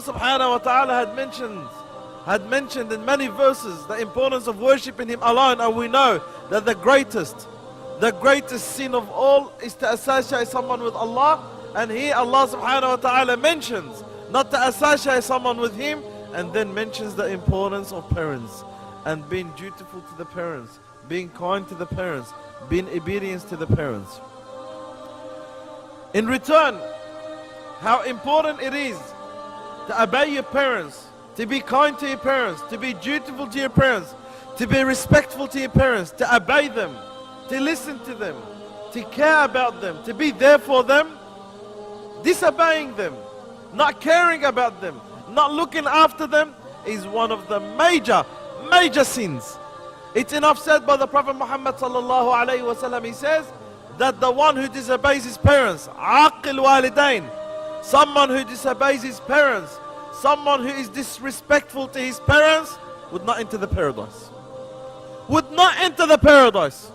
subhanahu wa ta'ala had mentioned in many verses the importance of worshipping Him alone, and we know that the greatest sin of all is to associate someone with Allah. And here Allah subhanahu wa ta'ala mentions not to associate someone with Him, and then mentions the importance of parents and being dutiful to the parents, being kind to the parents, being obedient to the parents. In return, how important it is to obey your parents, to be kind to your parents, to be dutiful to your parents, to be respectful to your parents, to obey them, to listen to them, to care about them, to be there for them. Disobeying them, not caring about them, not looking after them is one of the major sins. It's enough said by the Prophet Muhammad sallallahu alayhi wa sallam. He says that the one who disobeys his parents, aqil walidain, someone who disobeys his parents, someone who is disrespectful to his parents, would not enter the paradise. Would not enter the paradise.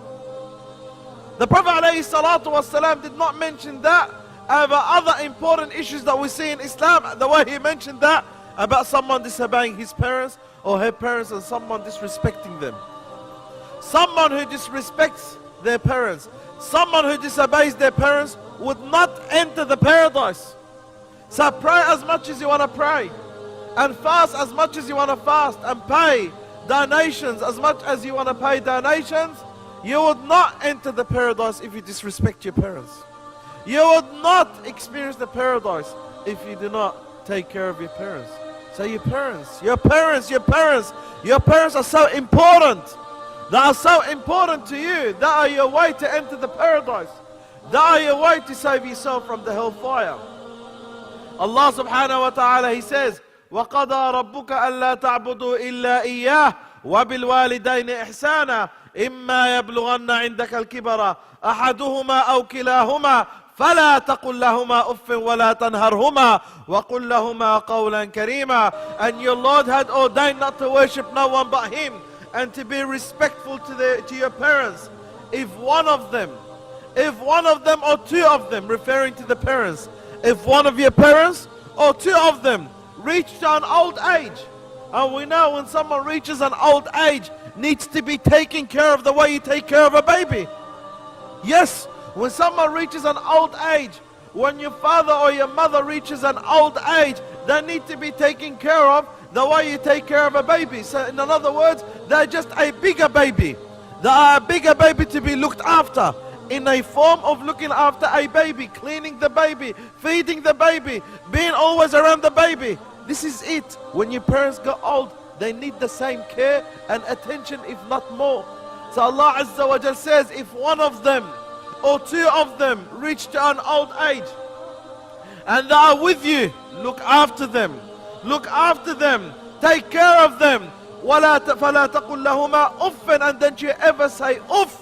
The Prophet alayhi salatu wasalam did not mention that over other important issues that we see in Islam, the way he mentioned that about someone disobeying his parents or her parents and someone disrespecting them. Someone who disrespects their parents, someone who disobeys their parents would not enter the paradise. So pray as much as you want to pray, and fast as much as you want to fast, and pay donations as much as you want to pay donations. You would not enter the paradise if you disrespect your parents. You would not experience the paradise if you do not take care of your parents. So your parents are so important. They are so important to you. They are your way to enter the paradise. They are your way to save yourself from the hellfire. Allah subhanahu wa ta'ala, He says, وَقَضَى رَبُّكَ أَلَّا تَعْبُدُوا إِلَّا إِيَّاهُ وَبِالْوَالِدَيْنِ إِحْسَانًا إِمَّا يَبْلُغَنَّ عِندَكَ الْكِبَرَ أَحَدُهُمَا أَوْ كِلَاهُمَا فلا تقل لهما أف ولا تنهرهما وقل لهما قولا كريما. And your Lord had ordained not to worship no one but Him, and to be respectful to your parents. If one of them or two of them, referring to the parents, if one of your parents or two of them reach to an old age, and we know when someone reaches an old age, needs to be taken care of the way you take care of a baby. Yes. When someone reaches an old age, when your father or your mother reaches an old age, they need to be taken care of the way you take care of a baby. So in other words, they're just a bigger baby. They are a bigger baby to be looked after, in a form of looking after a baby, cleaning the baby, feeding the baby, being always around the baby. This is it. When your parents get old, they need the same care and attention, if not more. So Allah Azza wa Jal says, if one of them or two of them reach to an old age and they are with you, look after them, take care of them. فَلَا تَقُلْ لَهُمَا أُفٍّ, and don't you ever say uff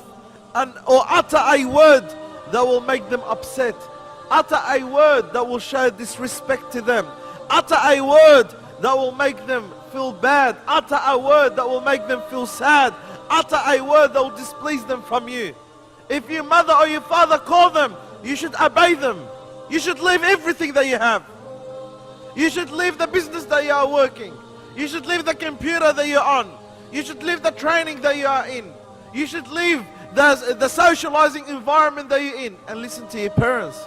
or utter a word that will make them upset, utter a word that will show disrespect to them, utter a word that will make them feel bad, utter a word that will make them feel sad, utter a word that will displease them from you. If your mother or your father call them, you should obey them. You should leave everything that you have. You should leave the business that you are working. You should leave the computer that you're on. You should leave the training that you are in. You should leave the socializing environment that you're in, and listen to your parents.